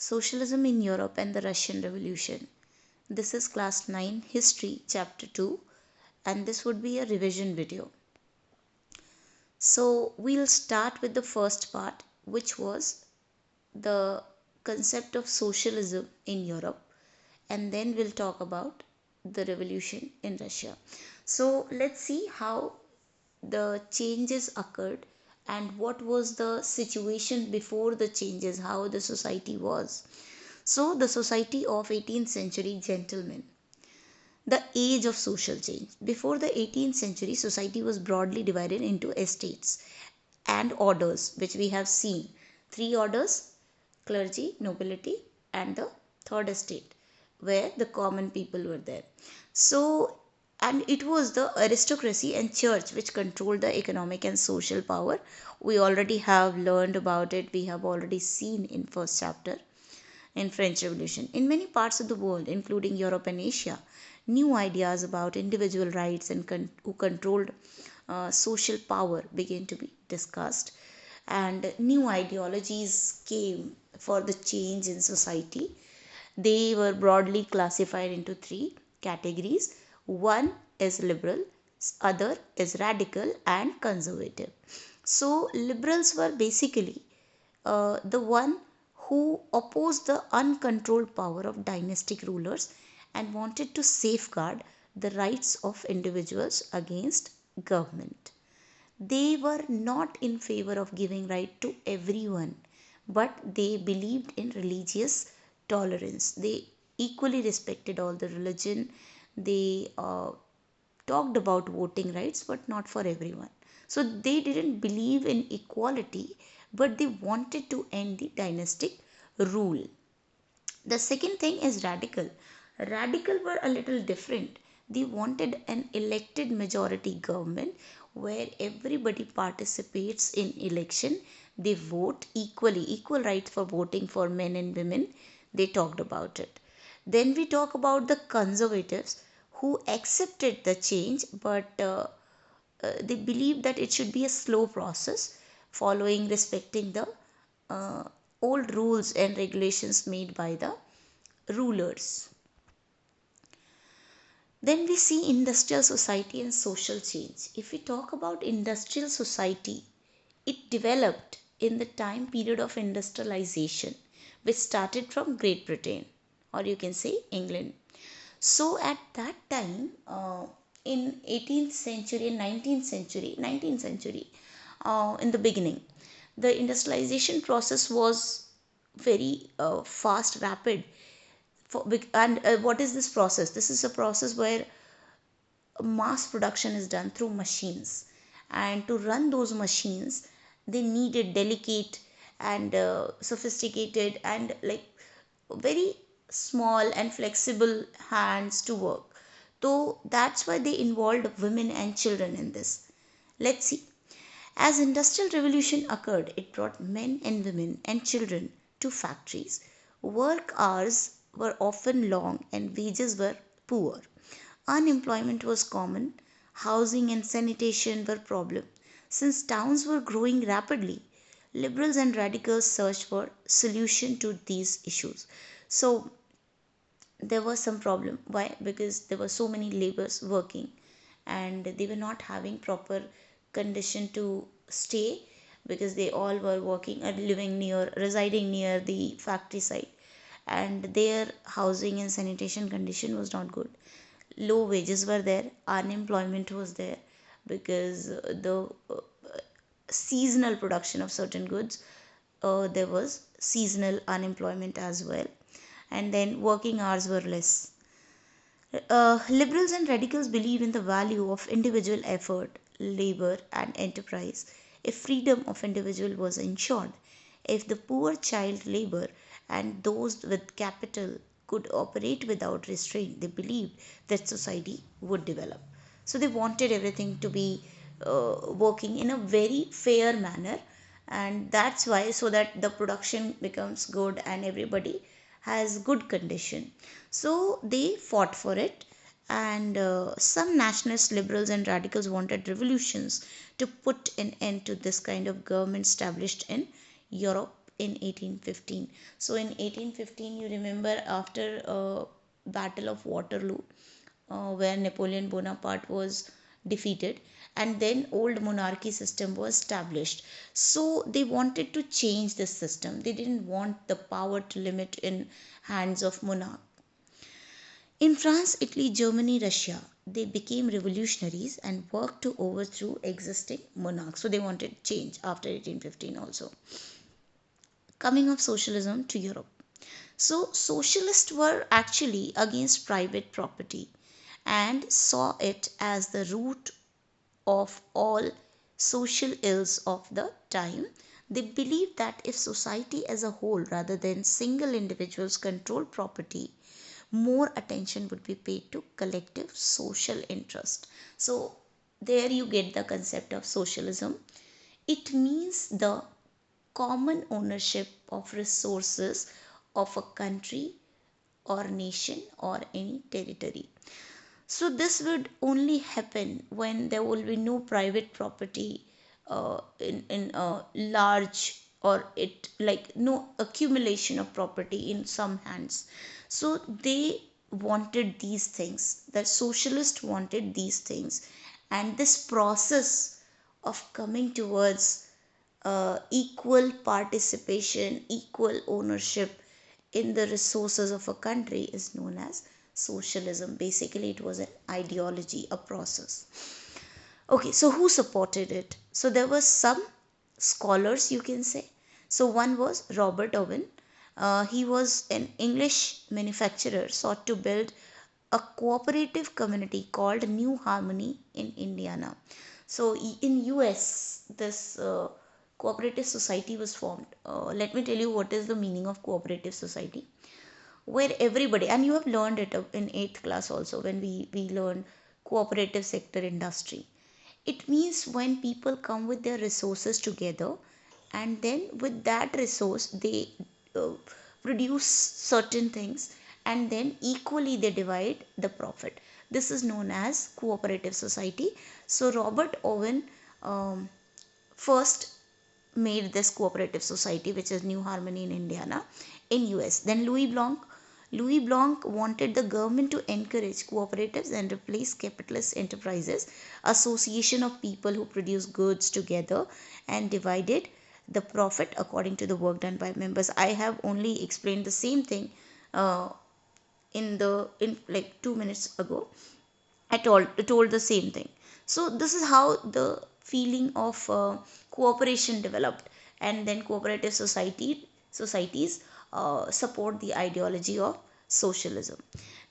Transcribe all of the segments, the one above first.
Socialism in Europe and the Russian Revolution. This is class 9 history chapter 2 and this would be a revision video. So we'll start with the first part, which was the concept of socialism in Europe, and then we'll talk about the revolution in Russia. So let's see how the changes occurred and what was the situation before the changes, how the society was. So the society of 18th century gentlemen, the age of social change. Before the 18th century, society was broadly divided into estates and orders, which we have seen. Three orders: clergy, nobility, and the third estate, where the common people were there. So, and it was the aristocracy and church which controlled the economic and social power. We already have learned about it, we have already seen in first chapter in French Revolution. In many parts of the world, including Europe and Asia, new ideas about individual rights and who controlled social power began to be discussed, and new ideologies came for the change in society. They were broadly classified into three categories. One is liberal, other is radical, and conservative. So, liberals were basically the one who opposed the uncontrolled power of dynastic rulers and wanted to safeguard the rights of individuals against government. They were not in favor of giving right to everyone, but they believed in religious tolerance. They equally respected all the religion. They talked about voting rights, but not for everyone. So they didn't believe in equality, but they wanted to end the dynastic rule. The second thing is radical. Radical were a little different. They wanted an elected majority government where everybody participates in election. They vote equally, equal rights for voting for men and women. They talked about it. Then we talk about the conservatives who accepted the change, but they believed that it should be a slow process, following, respecting the uh, old rules and regulations made by the rulers. Then we see industrial society and social change. If we talk about industrial society, it developed in the time period of industrialization, which started from Great Britain, or you can say England. So at that time, in 18th century and 19th century, in the beginning, the industrialization process was very fast, rapid. And what is this process? This is a process where mass production is done through machines, and to run those machines they needed delicate and sophisticated and like very small and flexible hands to work. So that's why they involved women and children in this. Let's see. As industrial revolution occurred, it brought men and women and children to factories. Work hours were often long and wages were poor. Unemployment was common. Housing and sanitation were problems. Since towns were growing rapidly, liberals and radicals searched for solution to these issues. So there was some problem. Why? Because there were so many laborers working and they were not having proper condition to stay, because they all were working and living near, residing near the factory site, and their housing and sanitation condition was not good. Low wages were there, unemployment was there, because the seasonal production of certain goods, there was seasonal unemployment as well, and then working hours were less. Liberals and radicals believe in the value of individual effort, labor, and enterprise. If freedom of individual was ensured, if the poor child labor and those with capital could operate without restraint, they believed that society would develop. So they wanted everything to be working in a very fair manner, and that's why, so that the production becomes good and everybody has good condition. So they fought for it, and some nationalists, liberals, and radicals wanted revolutions to put an end to this kind of government established in Europe in 1815. So in 1815, you remember, after Battle of Waterloo, where Napoleon Bonaparte was defeated, and then old monarchy system was established. So they wanted to change this system. They didn't want the power to limit in hands of monarch. In France, Italy, Germany, Russia, they became revolutionaries and worked to overthrow existing monarchs. So they wanted change after 1815 also. Coming of socialism to Europe. So socialists were actually against private property and saw it as the root of all social ills of the time. They believed that if society as a whole rather than single individuals controlled property, more attention would be paid to collective social interest. So there you get the concept of socialism. It means the common ownership of resources of a country or nation or any territory. So this would only happen when there will be no private property in a large, or it like no accumulation of property in some hands. So they wanted these things. The socialists wanted these things, and this process of coming towards equal participation, equal ownership in the resources of a country is known as socialism. Basically, it was an ideology, a process. Okay, so who supported it? So there were some scholars, you can say. So one was Robert Owen. He was an English manufacturer, sought to build a cooperative community called New Harmony in Indiana. So in US, this cooperative society was formed. Let me tell you what is the meaning of cooperative society, where everybody, and you have learned it in 8th class also, when we learned cooperative sector industry. It means when people come with their resources together, and then with that resource they uh, produce certain things, and then equally they divide the profit. This is known as cooperative society. So Robert Owen first made this cooperative society, which is New Harmony in Indiana in US. Then Louis Blanc wanted the government to encourage cooperatives and replace capitalist enterprises, association of people who produce goods together and divided the profit according to the work done by members. I have only explained the same thing uh, in like 2 minutes ago. I told the same thing. So this is how the feeling of cooperation developed, and then cooperative societies support the ideology of socialism.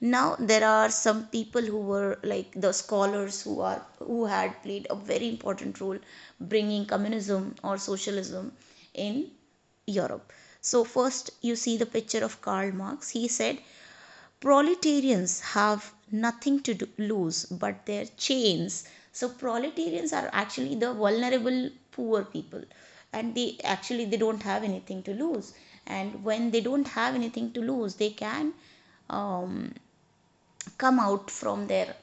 Now there are some people who were like the scholars who had played a very important role bringing communism or socialism in Europe. So first you see the picture of Karl Marx. He said proletarians have nothing to lose but their chains. So proletarians are actually the vulnerable poor people, and they don't have anything to lose. And when they don't have anything to lose, they can um, come out from their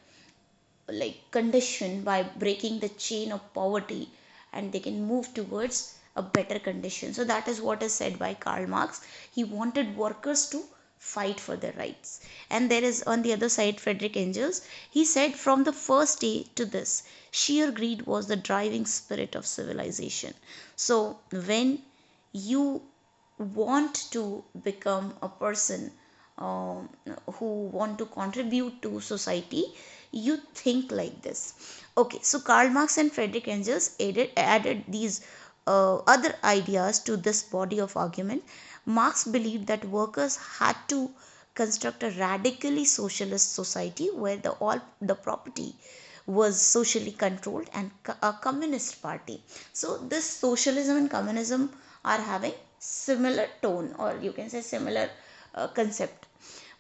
like condition by breaking the chain of poverty, and they can move towards a better condition. So that is what is said by Karl Marx. He wanted workers to fight for their rights. And there is on the other side Friedrich Engels. He said from the first day to this, sheer greed was the driving spirit of civilization. So when you want to become a person um, who want to contribute to society, you think like this. Okay, so Karl Marx and Friedrich Engels added these other ideas to this body of argument. Marx believed that workers had to construct a radically socialist society where all the property was socially controlled, and a communist party. So this socialism and communism are having similar tone, or you can say similar concept.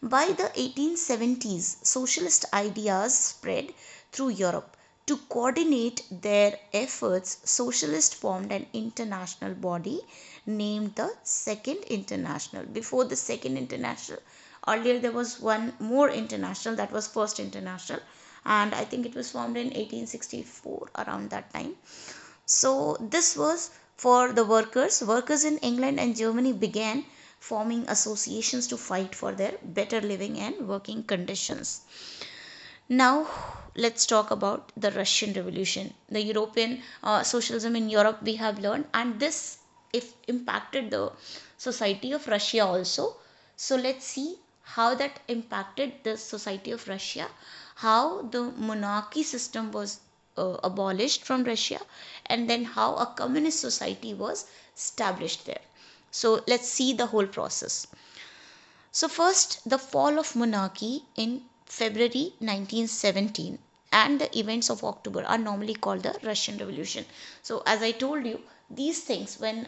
By the 1870s, socialist ideas spread through Europe. To coordinate their efforts, socialists formed an international body named the Second International. Before the Second International, earlier there was one more international, that was First International, and I think it was formed in 1864, around that time. So this was For the workers in England and Germany began forming associations to fight for their better living and working conditions. Now, let's talk about the Russian Revolution. The European socialism in Europe, we have learned, and this if impacted the society of Russia also. So, let's see how that impacted the society of Russia, how the monarchy system was abolished from Russia, and then how a communist society was established there. So, let's see the whole process. So, first, the fall of monarchy in February 1917 and the events of October are normally called the Russian Revolution. So, as I told you, these things when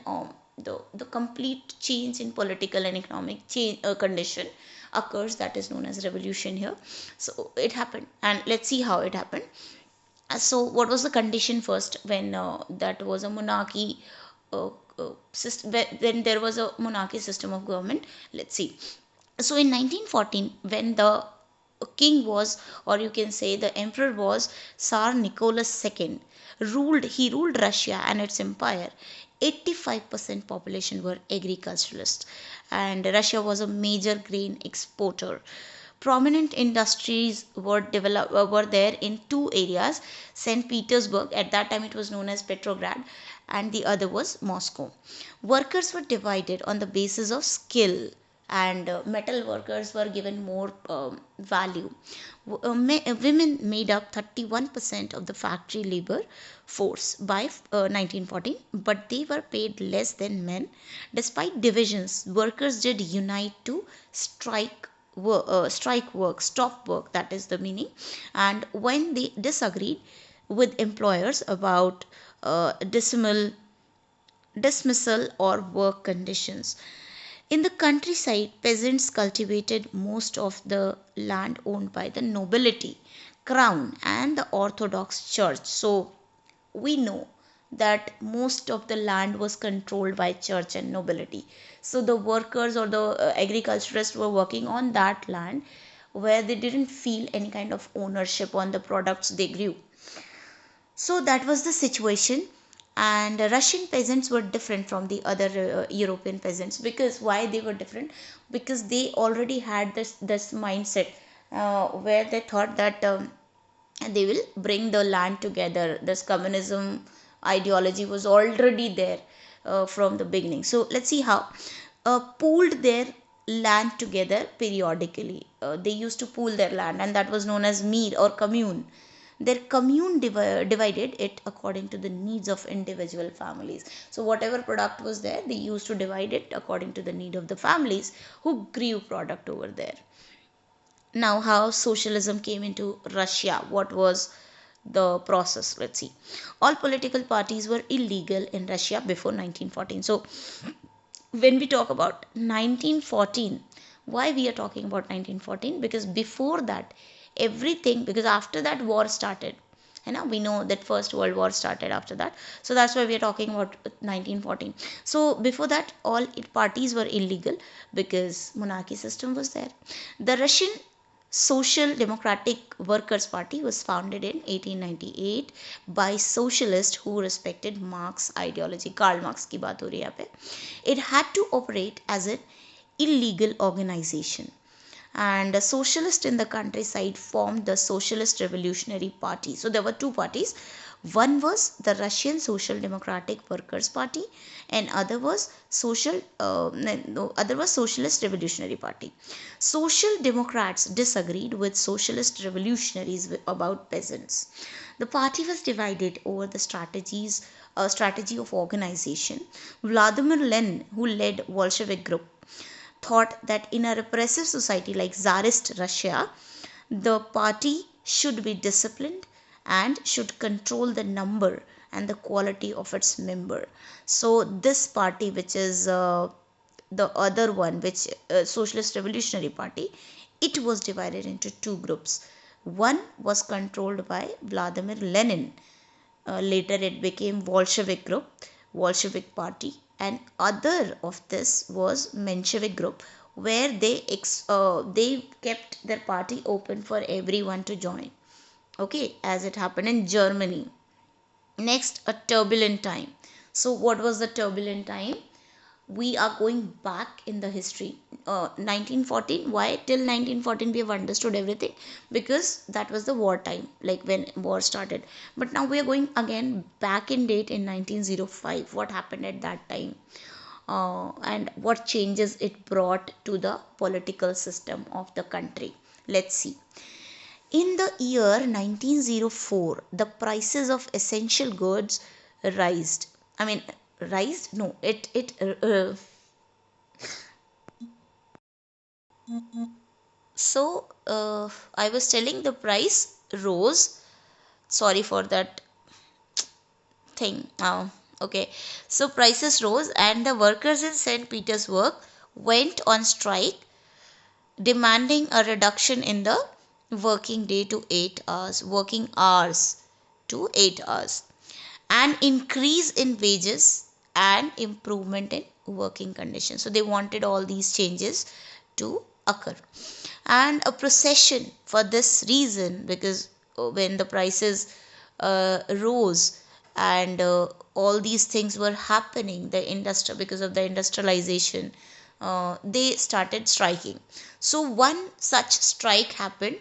the complete change in political and economic condition occurs, that is known as revolution here. So, it happened, and let's see how it happened. So, what was the condition first when that was a monarchy? System, when there was a monarchy system of government, let's see. So in 1914, when the king was, or you can say the emperor was, Tsar Nicholas II, he ruled Russia and its empire. 85% population were agriculturalists, and Russia was a major grain exporter. Prominent industries were there in two areas: St. Petersburg, at that time it was known as Petrograd, and the other was Moscow. Workers were divided on the basis of skill, and metal workers were given more value. Women made up 31% of the factory labor force by 1914, but they were paid less than men. Despite divisions, workers did unite to strike work, stop work, that is the meaning. And when they disagreed with employers about dismissal or work conditions. In the countryside, peasants cultivated most of the land owned by the nobility, crown, and the Orthodox Church. So, we know that most of the land was controlled by church and nobility. So, the workers or the agriculturists were working on that land where they didn't feel any kind of ownership on the products they grew. So that was the situation, and Russian peasants were different from the other European peasants. Because why they were different? Because they already had this mindset where they thought that they will bring the land together. This communism ideology was already there from the beginning. So let's see how pooled their land together periodically. They used to pool their land, and that was known as mir or commune. Their commune divided it according to the needs of individual families. So whatever product was there, they used to divide it according to the need of the families who grew product over there. Now, how socialism came into Russia? What was the process? Let's see. All political parties were illegal in Russia before 1914. So when we talk about 1914, why we are talking about 1914? Because before that, everything, because after that war started, and we know that first world war started after that, so that's why we are talking about 1914. So before that, all parties were illegal because monarchy system was there. The Russian Social Democratic Workers' Party was founded in 1898 by socialists who respected Marx ideology. Karl Marx की बात हो रही है यहाँ पे. It had to operate as an illegal organization, and socialists in the countryside formed the Socialist Revolutionary Party. So there were two parties. One was the Russian Social Democratic Workers' Party, and other was other was Socialist Revolutionary Party. Social Democrats disagreed with Socialist Revolutionaries about peasants. The party was divided over the strategy of organization. Vladimir Lenin, who led Bolshevik group, thought that in a repressive society like Tsarist Russia, the party should be disciplined and should control the number and the quality of its member. So this party, which is the other one, which Socialist Revolutionary Party, it was divided into two groups. One was controlled by Vladimir Lenin. Later it became Bolshevik group, Bolshevik party, and other of this was Menshevik group, where they kept their party open for everyone to join. Okay, as it happened in Germany. Next, a turbulent time. So what was the turbulent time? We are going back in the history. 1914, why till 1914 we have understood everything? Because that was the war time, like when war started. But now we are going again back in date in 1905. What happened at that time, and what changes it brought to the political system of the country? Let's see. In the year 1904, the prices of essential goods rised. I mean, rised? No, it so I was telling the price rose. Sorry for that thing. Okay. So prices rose, and the workers in St. Petersburg went on strike, demanding a reduction in the working hours to 8 hours, an increase in wages, and improvement in working conditions. So they wanted all these changes to occur. And a procession for this reason, because when the prices rose, and all these things were happening, the industry, because of the industrialization, they started striking. So one such strike happened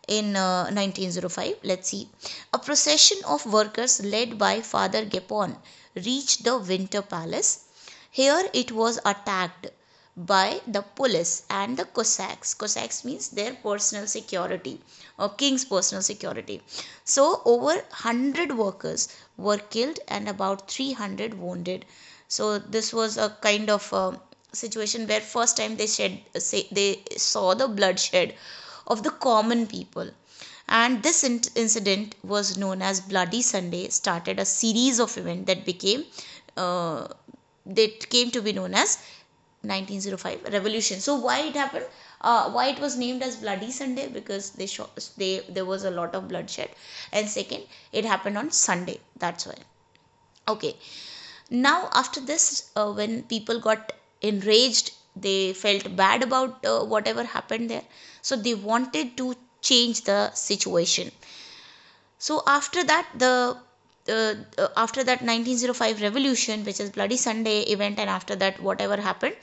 in 1905. Let's see. A procession of workers led by Father Gapon reached the Winter Palace. Here it was attacked by the police and the Cossacks. Cossacks means their personal security, or king's personal security. So over 100 workers were killed and about 300 wounded. So this was a kind of situation where first time they saw the bloodshed of the common people. And this incident was known as Bloody Sunday, started a series of events uh, that came to be known as 1905 revolution. So why it happened? Why it was named as Bloody Sunday? Because there was a lot of bloodshed, and second, it happened on Sunday. That's why. Okay. Now after this, when people got enraged, they felt bad about whatever happened there. So they wanted to change the situation. So after that, after that 1905 revolution, which is Bloody Sunday event, and after that whatever happened,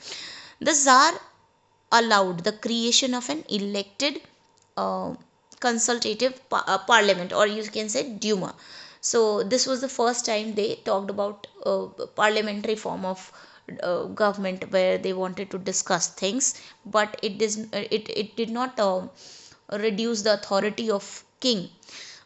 the Tsar allowed the creation of an elected uh, consultative parliament, or you can say Duma. So this was the first time they talked about parliamentary form of government, where they wanted to discuss things, but it did not reduce the authority of king.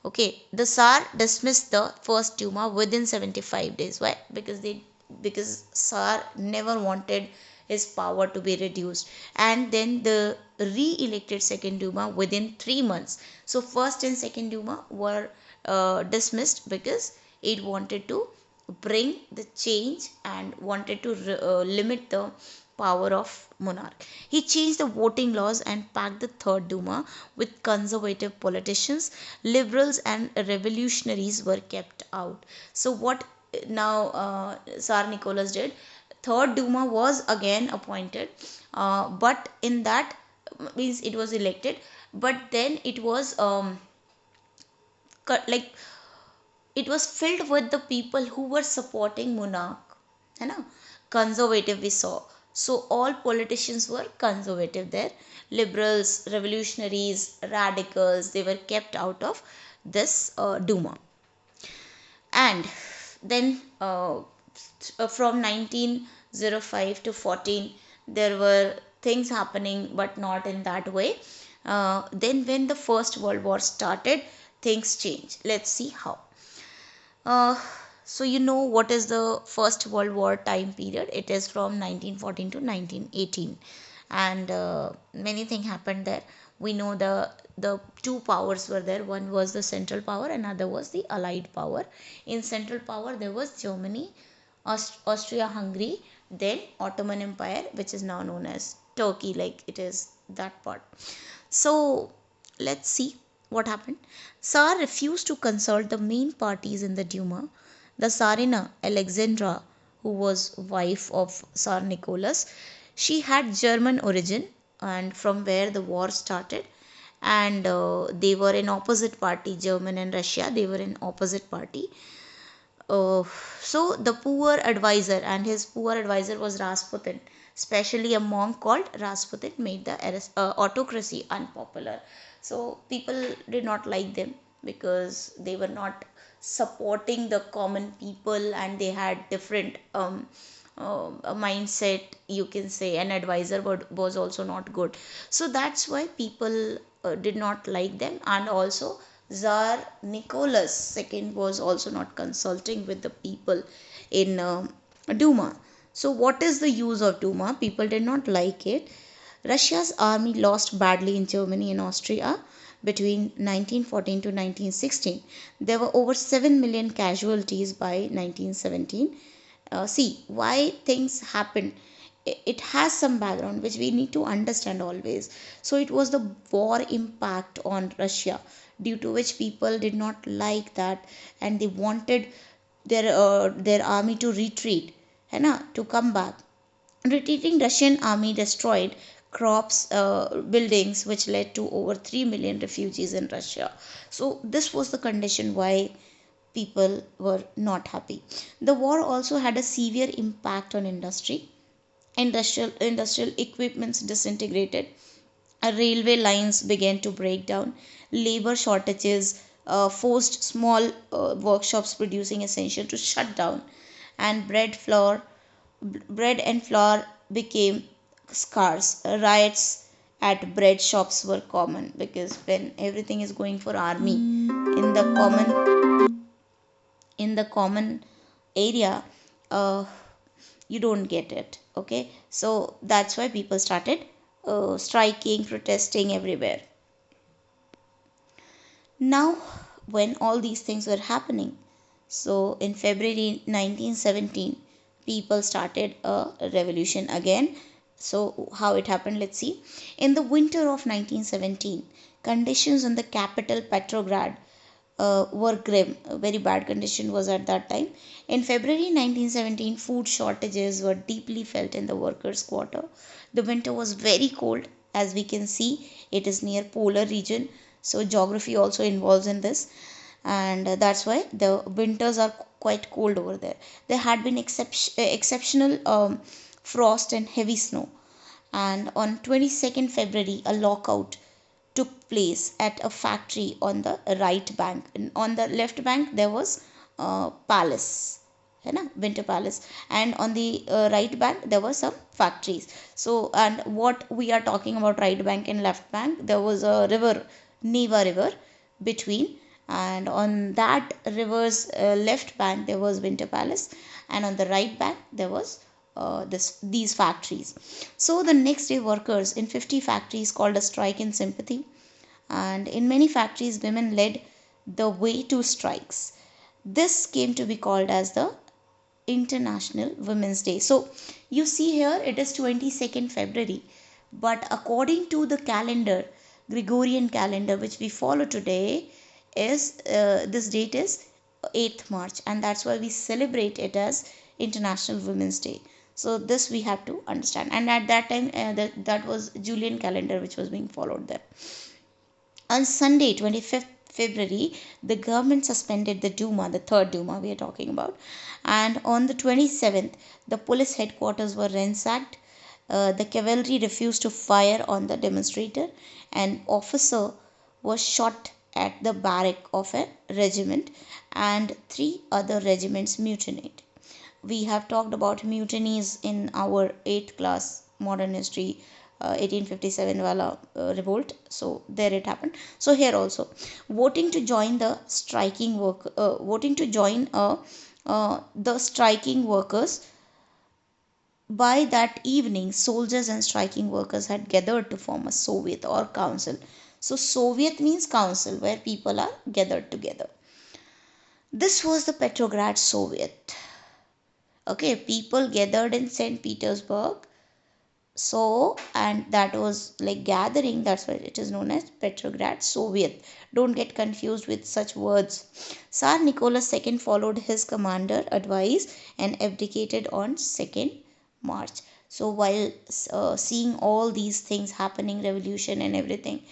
Okay, the Tsar dismissed the first Duma within 75 days. Why? Because Tsar never wanted his power to be reduced. And then the re-elected second Duma within 3 months. So first and second Duma were dismissed because it wanted to bring the change and wanted to limit the power of monarch. He changed the voting laws and packed the third Duma with conservative politicians. Liberals and revolutionaries were kept out. So what now Tsar Nicholas did? Third Duma was again appointed, but in that means it was elected, but then it was like it was filled with the people who were supporting monarch, है ना? Conservative we saw. So all politicians were conservative there. Liberals, revolutionaries, radicals, they were kept out of this Duma. And then from 1905 to 14, there were things happening, but not in that way. Then when the First World War started, things changed. Let's see how. uh, so you know what is the First World War time period? It is from 1914 to 1918, and many things happened there. We know the two powers were there. One was the Central Power, another was the Allied Power. In Central Power, there was Germany, Austria-Hungary, then Ottoman Empire, which is now known as Turkey, like it is that part. So let's see what happened. Tsar refused to consult the main parties in the Duma. The Tsarina Alexandra, who was wife of Tsar Nicholas, she had German origin, and from where the war started, and they were in opposite party. German and Russia, they were in opposite party. Uh, so the poor advisor and his poor advisor was Rasputin. Especially a monk called Rasputin made the autocracy unpopular. So people did not like them because they were not supporting the common people, and they had different a mindset, you can say. An advisor was also not good, so that's why people did not like them. And also Tsar Nicholas II was also not consulting with the people in Duma. So what is the use of Duma? People did not like it. Russia's army lost badly in Germany and Austria between 1914 to 1916. There were over 7 million casualties by 1917. See why things happened. It has some background which we need to understand always. So it was the war impact on Russia, due to which people did not like that, and they wanted their army to retreat, है ना, to come back. Retreating Russian army destroyed crops, buildings, which led to over 3 million refugees in Russia. So this was the condition why people were not happy. The war also had a severe impact on industry. Industrial equipments disintegrated. Railway lines began to break down. Labor shortages forced small workshops producing essential to shut down, and bread and flour became scarce. Riots at bread shops were common, because when everything is going for army in the common area, uh, you don't get it. Okay, so that's why people started striking, protesting everywhere. Now, when all these things were happening, so in February 1917, people started a revolution again. So, how it happened, let's see. In the winter of 1917, conditions in the capital Petrograd were grim. A very bad condition was at that time. In February 1917, food shortages were deeply felt in the workers' quarter. The winter was very cold, as we can see. It is near polar region, so geography also involves in this, and that's why the winters are quite cold over there. There had been exceptional frost and heavy snow, and on 22nd February, a lockout took place at a factory on the right bank. And on the left bank, there was palace, है ना, winter palace, and on the right bank there were some factories. So, and what we are talking about, right bank and left bank, there was a river, Neva river, between, and on that river's left bank there was winter palace, and on the right bank there was these factories. So the next day, workers in 50 factories called a strike in sympathy, and in many factories women led the way to strikes. This came to be called as the International Women's Day. So you see here it is 22nd February, but according to the calendar, Gregorian calendar, which we follow today, is this date is 8th March, and that's why we celebrate it as International Women's Day. So this we have to understand, and at that time that was Julian calendar which was being followed there. On Sunday, 25th February, the government suspended the Duma, the third Duma we are talking about. And on the 27th, the police headquarters were ransacked. The cavalry refused to fire on the demonstrator. An officer was shot at the barrack of a regiment, and three other regiments mutinied. We have talked about mutinies in our 8th class modern history, 1857 wala revolt. So there it happened. So here also, voting to join the striking workers. By that evening, soldiers and striking workers had gathered to form a Soviet or council. So Soviet means council, where people are gathered together. This was the Petrograd Soviet. Okay, people gathered in St. Petersburg. So, and that was like gathering, that's why it is known as Petrograd Soviet. Don't get confused with such words. Tsar Nicholas II followed his commander advice and abdicated on 2nd March. So while seeing all these things happening, revolution and everything,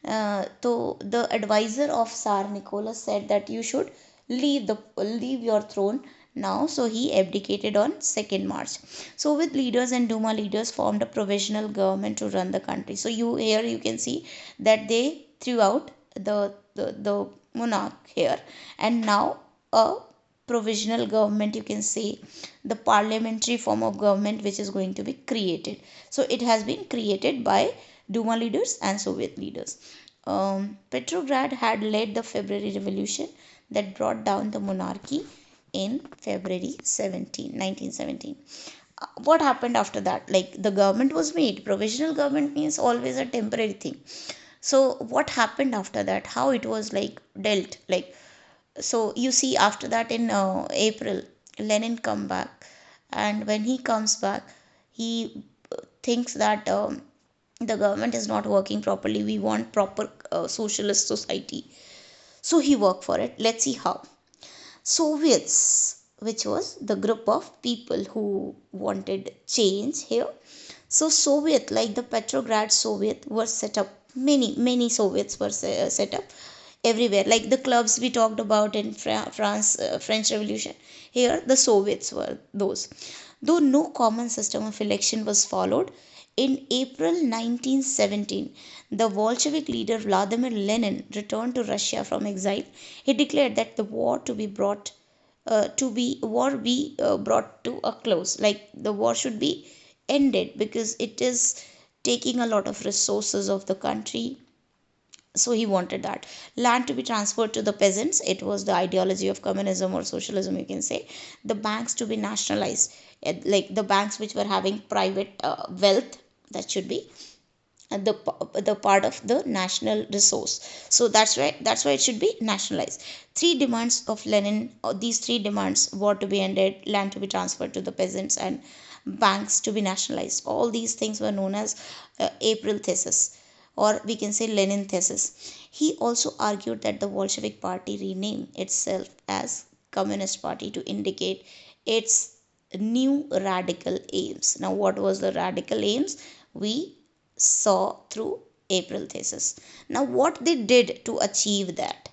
so the advisor of Tsar Nicholas said that you should leave your throne now. So he abdicated on 2nd March. Soviet leaders and Duma leaders formed a provisional government to run the country. So you can see that they threw out the monarch here, and now a provisional government, you can say, the parliamentary form of government which is going to be created. So it has been created by Duma leaders and Soviet leaders. Petrograd had led the February Revolution that brought down the monarchy in February 1917. What happened after that? Like, the government was made. Provisional government means always a temporary thing. So what happened after that? How it was like dealt? Like, so you see, after that in April, Lenin come back, and when he comes back, he thinks that the government is not working properly. We want proper socialist society. So he worked for it. Let's see how. Soviets, which was the group of people who wanted change here. So Soviet, like the Petrograd Soviet, were set up. Many Soviets were set up everywhere. Like the clubs we talked about in France, French Revolution. Here, the Soviets were those. Though no common system of election was followed, in April 1917, the Bolshevik leader Vladimir Lenin returned to Russia from exile. He declared that the war be brought to a close. Like, the war should be ended because it is taking a lot of resources of the country. So he wanted that land to be transferred to the peasants. It was the ideology of communism or socialism, you can say. The banks to be nationalized, like the banks which were having private wealth, that should be the part of the national resource. So that's why it should be nationalized. Three demands of Lenin, these three demands: war to be ended, land to be transferred to the peasants, and banks to be nationalized. All these things were known as April thesis, or we can say Lenin thesis. He also argued that the Bolshevik party rename itself as Communist Party to indicate its new radical aims. Now, what was the radical aims? We saw through April thesis. Now, what they did to achieve that?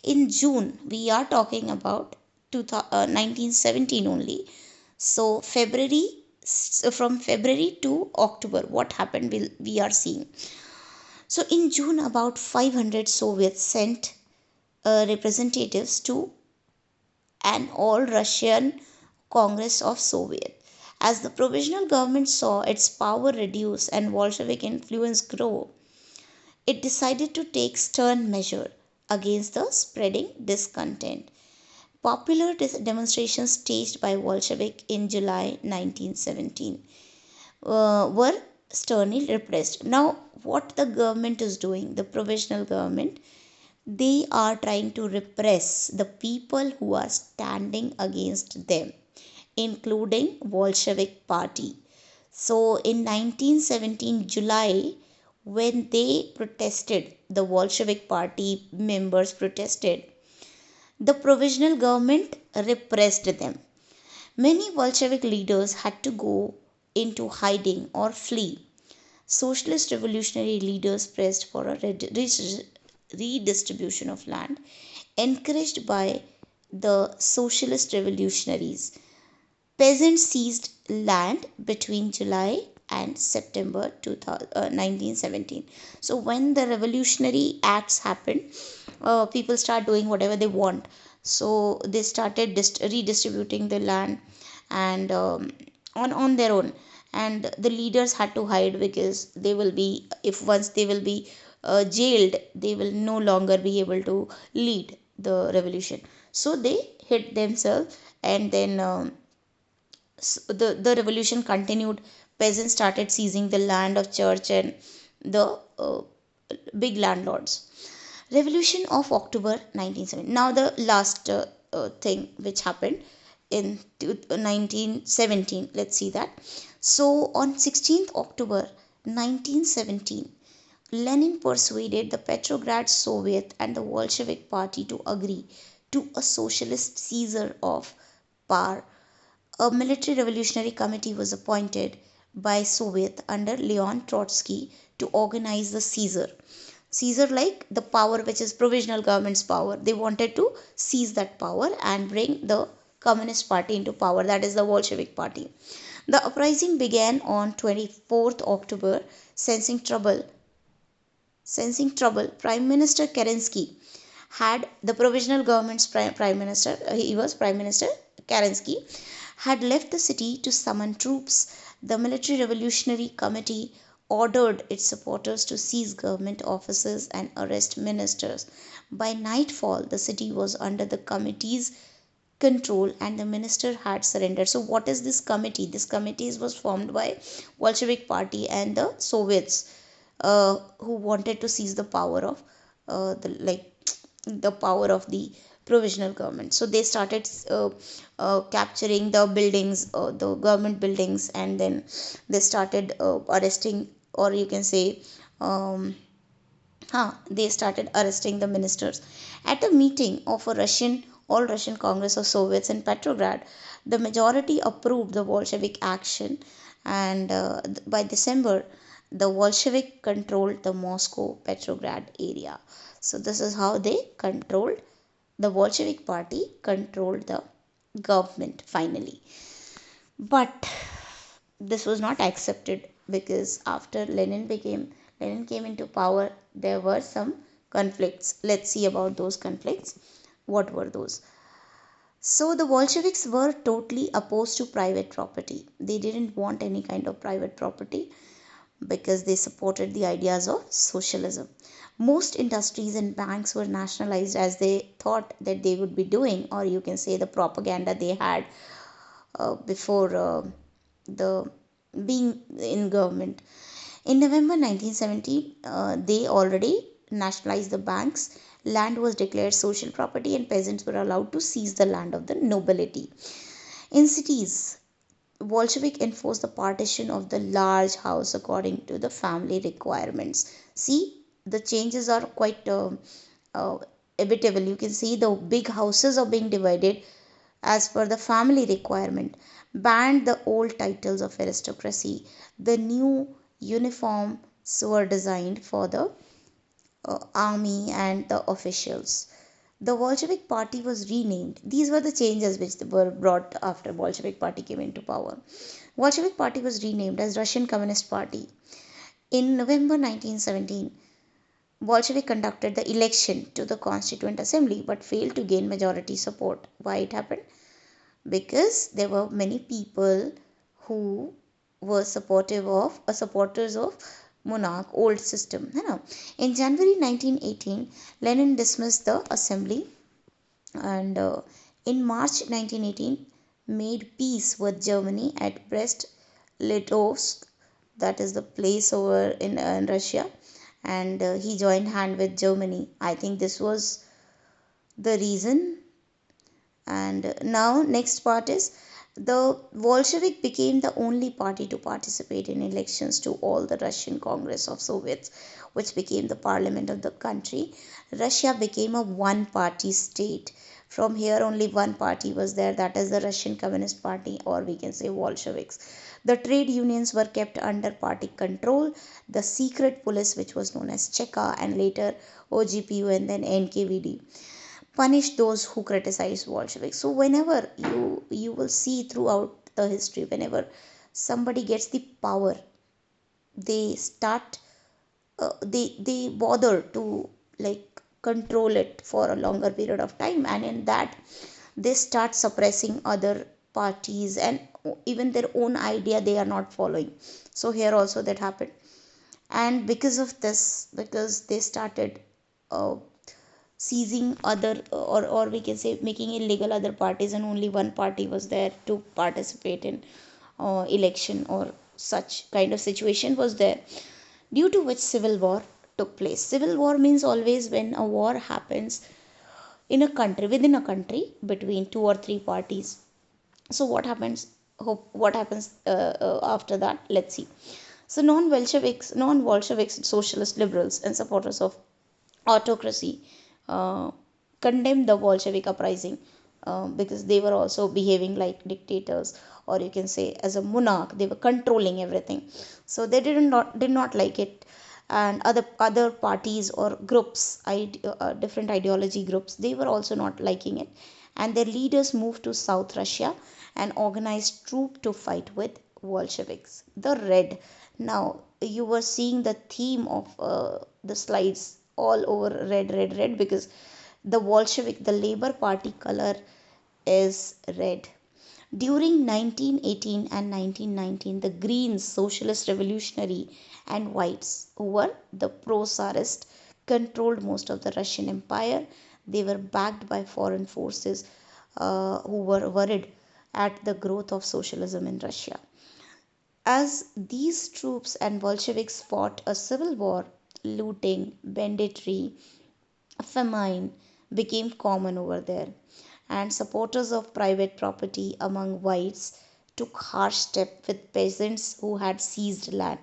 In June, we are talking about 1917 only. So, from February to October, what happened? We are seeing. So, in June, about 500 Soviets sent representatives to an all Russian Congress of Soviet. As the provisional government saw its power reduce and Bolshevik influence grow, it decided to take stern measure against the spreading discontent. Popular demonstrations staged by Bolshevik in July 1917 were sternly repressed. Now, what the government is doing, the provisional government, they are trying to repress the people who are standing against them, including Bolshevik party. So in 1917 July, when they protested, the Bolshevik party members protested, the provisional government repressed them. Many Bolshevik leaders had to go into hiding or flee. Socialist revolutionary leaders pressed for a redistribution of land, encouraged by the socialist revolutionaries. Peasants seized land between July and September 1917. So when the revolutionary acts happened, people start doing whatever they want. So they started redistributing the land, and on their own. And the leaders had to hide because they will be, if once they will be jailed, they will no longer be able to lead the revolution. So they hid themselves, and then the revolution continued. Peasants started seizing the land of church and the big landlords. Revolution of October 1970. Now the last thing which happened in 1917, let's see that. So on 16th October 1917, Lenin persuaded the Petrograd Soviet and the Bolshevik party to agree to a socialist seizure of power. A military revolutionary committee was appointed by Soviet under Leon Trotsky to organize the seizure. Caesar like the power which is provisional government's power. They wanted to seize that power and bring the Communist Party into power, that is the Bolshevik Party. The uprising began on 24th October. Sensing trouble, Prime Minister Kerensky had the provisional government's prime minister, he was Prime Minister Kerensky, had left the city to summon troops. The Military Revolutionary Committee ordered its supporters to seize government offices and arrest ministers. By nightfall, the city was under the committee's control and the minister had surrendered. So what is this committee? This committee was formed by Bolshevik Party and the Soviets, who wanted to seize the power of the power of the provisional government. So they started capturing the buildings, the government buildings, and then they started arresting, or you can say, they started arresting the ministers. At a meeting of a all Russian Congress of Soviets in Petrograd, the majority approved the Bolshevik action, and by December, the Bolshevik controlled the Moscow Petrograd area. So this is how they controlled, the Bolshevik Party controlled the government finally. But this was not accepted, because after Lenin came into power, there were some conflicts. Let's see about those conflicts. What were those? So the Bolsheviks were totally opposed to private property. They didn't want any kind of private property, because they supported the ideas of socialism. Most industries and banks were nationalized, as they thought that they would be doing, or you can say the propaganda they had before the being in government. In November 1970, they already nationalized the banks. Land was declared social property, and peasants were allowed to seize the land of the nobility. In cities, Bolshevik enforced the partition of the large house according to the family requirements. See, the changes are quite uh, habitable. You can see the big houses are being divided as per the family requirement. Banned the old titles of aristocracy. The new uniforms were designed for the army and the officials. The Bolshevik Party was renamed. These were the changes which were brought after Bolshevik Party came into power. Bolshevik Party was renamed as Russian Communist Party. In November 1917, Bolshevik conducted the election to the Constituent Assembly but failed to gain majority support. Why it happened? Because there were many people who were supporters of monarch old system, you know. In January 1918, Lenin dismissed the assembly, and in March 1918 made peace with Germany at Brest-Litovsk, that is the place over in Russia, and he joined hand with Germany. I think this was the reason. And now next part is, the Bolshevik became the only party to participate in elections to all the Russian Congress of Soviets, which became the parliament of the country. Russia became a one party state. From here only one party was there, that is the Russian Communist Party, or we can say Bolsheviks. The trade unions were kept under party control. The secret police, which was known as Cheka and later OGPU and then NKVD, punish those who criticize Bolsheviks. So whenever you will see throughout the history, whenever somebody gets the power, they start they bother to like control it for a longer period of time, and in that they start suppressing other parties, and even their own idea they are not following. So here also that happened, and because of this, because they started uh, seizing other, or we can say making illegal other parties, and only one party was there to participate in election, or such kind of situation was there, due to which civil war took place. Civil war means always when a war happens in a country, within a country, between two or three parties. So what happens, what happens after that, let's see. So non-Bolsheviks, socialist liberals and supporters of autocracy uh, condemned the Bolshevik uprising, because they were also behaving like dictators, or you can say as a monarch, they were controlling everything. So they did not like it. and other parties or groups, different ideology groups, they were also not liking it, and their leaders moved to South Russia and organized troops to fight with Bolsheviks. The red, now you were seeing the theme of the slides all over red, red, red, because the Bolshevik, the Labor Party color is red. During 1918 and 1919, the Greens, Socialist Revolutionary, and Whites, who were the pro Tsarist, controlled most of the Russian Empire. They were backed by foreign forces who were worried at the growth of socialism in Russia. As these troops and Bolsheviks fought a civil war, looting, banditry, famine became common over there, and supporters of private property among whites took harsh steps with peasants who had seized land.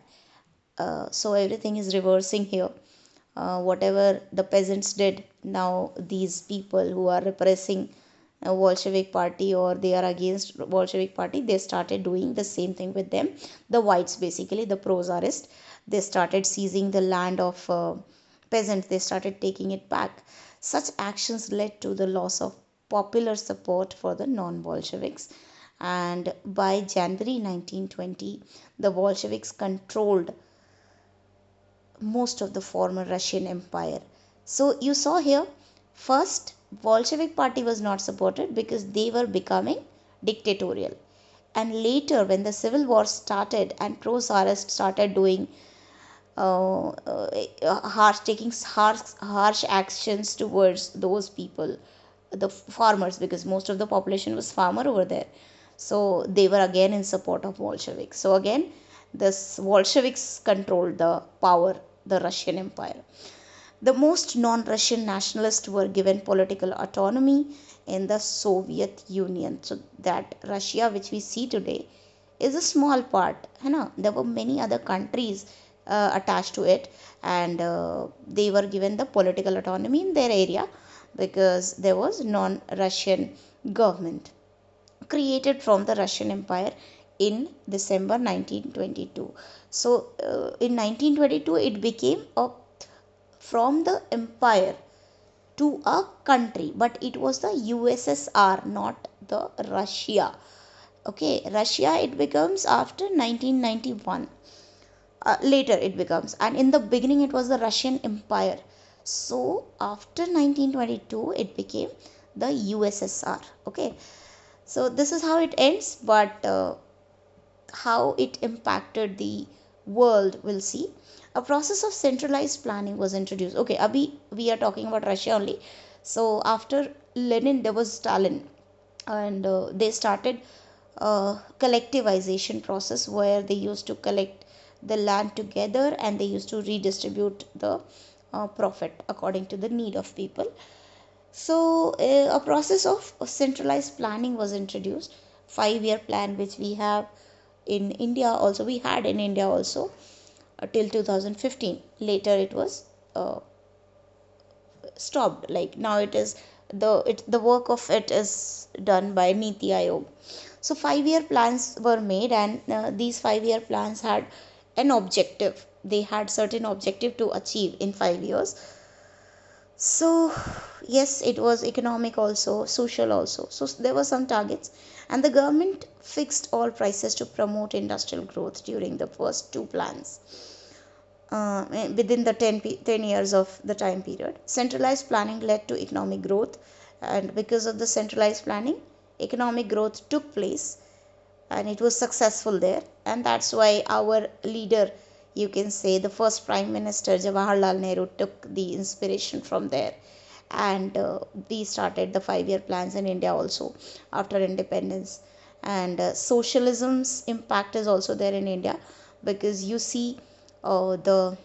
So everything is reversing here. Whatever the peasants did, now these people who are repressing a Bolshevik party, or they are against Bolshevik party, they started doing the same thing with them. The whites, basically the pro-czarist, they started seizing the land of peasants. They started taking it back. Such actions led to the loss of popular support for the non-Bolsheviks, and by January 1920, the Bolsheviks controlled most of the former Russian Empire. So you saw here, first Bolshevik party was not supported because they were becoming dictatorial. And later, when the civil war started and pro-Tsarist started doing harsh actions towards those people, the farmers, because most of the population was farmer over there, so they were again in support of Bolsheviks. So again, this Bolsheviks controlled the power, the Russian Empire. The most non-Russian nationalists were given political autonomy in the Soviet Union. So that Russia which we see today is a small part, है ना? There were many other countries attached to it, and they were given the political autonomy in their area because there was non-Russian government created from the Russian Empire in December 1922. So in 1922 it became a from the empire to a country, but it was the USSR, not the Russia. Okay, Russia it becomes after 1991. Later it becomes, and in the beginning it was the Russian Empire. So after 1922 it became the USSR. Okay, so this is how it ends, but how it impacted the world, we'll see. A process of centralized planning was introduced. Okay, abhi we are talking about Russia only. So after Lenin there was Stalin, and they started a collectivization process where they used to collect the land together and they used to redistribute the profit according to the need of people. So a process of centralized planning was introduced. 5-year plan which we have in India also, we had in India also till 2015. Later it was stopped. Like now it is the work of it is done by Niti Aayog. So 5-year plans were made, and these 5-year plans had an objective. They had certain objective to achieve in 5 years. So yes, it was economic also, social also. So there were some targets, and the government fixed all prices to promote industrial growth during the first two plans. Within the 10 years of the time period, centralized planning led to economic growth, and because of the centralized planning, economic growth took place, and it was successful there. And that's why our leader, you can say the first prime minister Jawaharlal Nehru, took the inspiration from there, and we started the 5-year plans in India also after independence. And socialism's impact is also there in India, because you see the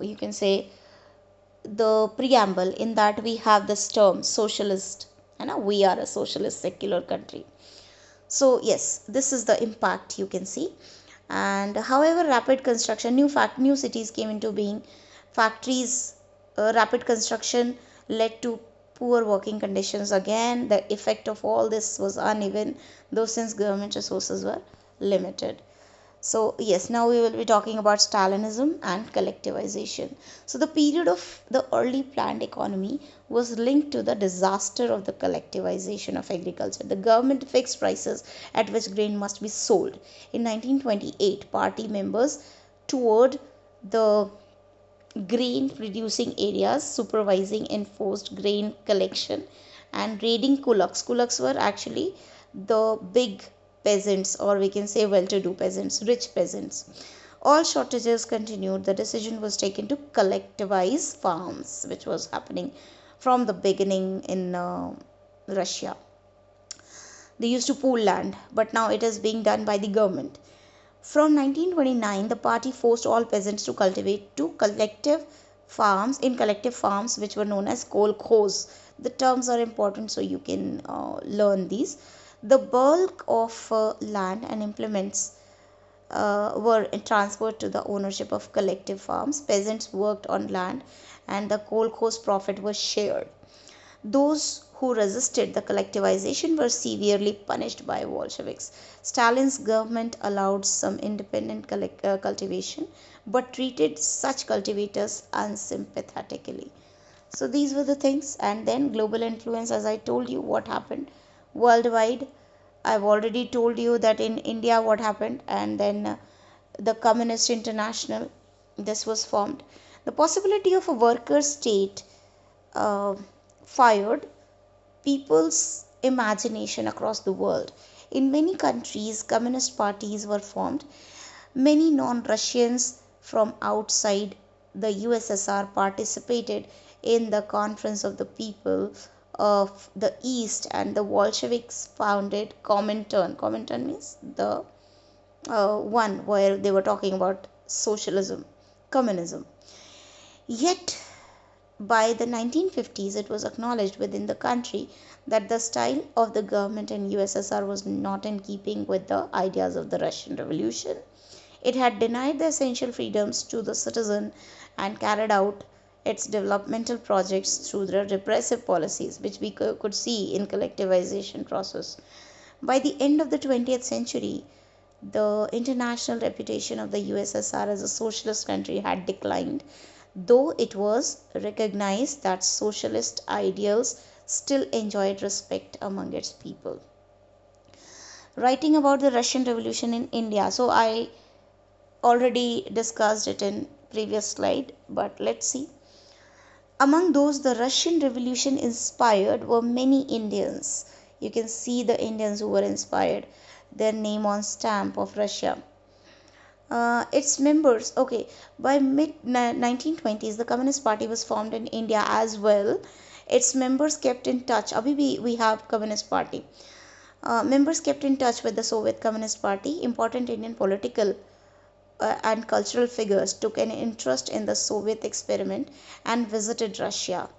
you can say the preamble, in that we have this term socialist, and we are a socialist secular country. So yes, this is the impact you can see. And however, rapid construction, new cities came into being, factories, rapid construction led to poor working conditions. Again, the effect of all this was uneven, though since government resources were limited. So yes, now we will be talking about Stalinism and collectivization. So the period of the early planned economy was linked to the disaster of the collectivization of agriculture. The government fixed prices at which grain must be sold. In 1928, party members toured the grain producing areas, supervising enforced grain collection and raiding kulaks. Kulaks were actually the big peasants, or we can say well to do peasants, rich peasants. All shortages continued. The decision was taken to collectivize farms, which was happening from the beginning in Russia. They used to pool land, but now it is being done by the government. From 1929, the party forced all peasants to cultivate two collective farms which were known as kolkhoz. The terms are important so you can learn these. The bulk of land and implements were transferred to the ownership of collective farms. Peasants worked on land and the kolkhoz profit was shared. Those who resisted the collectivization were severely punished by Bolsheviks. Stalin's government allowed some independent cultivation but treated such cultivators unsympathetically. So these were the things. And then global influence, as I told you, what happened worldwide. I've already told you that in India what happened, and then the Communist International, this was formed. The possibility of a worker state uh, fired people's imagination across the world. In many countries, communist parties were formed. Many non Russians from outside the USSR participated in the Conference of the People of the East, and the Bolsheviks founded Comintern. Comintern means the one where they were talking about socialism, communism. Yet, by the 1950s, it was acknowledged within the country that the style of the government in USSR was not in keeping with the ideas of the Russian Revolution. It had denied the essential freedoms to the citizen and carried out its developmental projects through the repressive policies which we could see in collectivization process. By the end of the 20th century, the international reputation of the USSR as a socialist country had declined, though it was recognized that socialist ideals still enjoyed respect among its people. Writing about the Russian Revolution in India, so I already discussed it in previous slide, but let's see. Among those the Russian Revolution inspired were many Indians. You can see the Indians who were inspired, their name on stamp of Russia. Its members, okay, by mid 1920s the Communist Party was formed in India as well. Its members kept in touch. Abhi we have Communist Party. Members kept in touch with the Soviet Communist Party. Important Indian political and cultural figures took an interest in the Soviet experiment and visited Russia.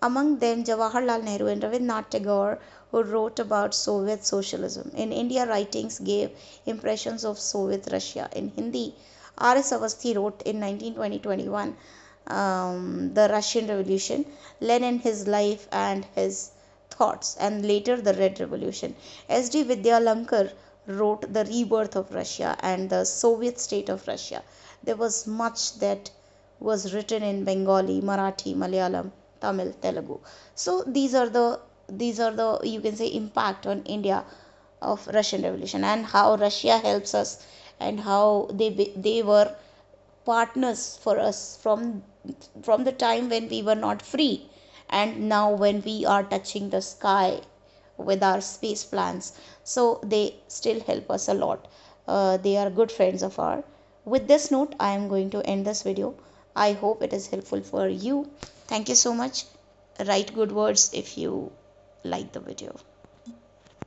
Among them, Jawaharlal Nehru and Rabindranath Tagore, who wrote about Soviet socialism. In India, writings gave impressions of Soviet Russia. In Hindi, R.S. Avasthi wrote in 1920-21 the Russian Revolution, Lenin, his life and his thoughts, and later the Red Revolution. S.D. Vidyalankar wrote the rebirth of Russia and the Soviet state of Russia. There was much that was written in Bengali, Marathi, Malayalam, Tamil, Telugu. So these are the you can say impact on India of Russian Revolution, and how Russia helps us, and how they were partners for us from the time when we were not free, and now when we are touching the sky with our space plans. So they still help us a lot. They are good friends of ours. With this note, I am going to end this video. I hope it is helpful for you. Thank you so much. Write good words if you like the video.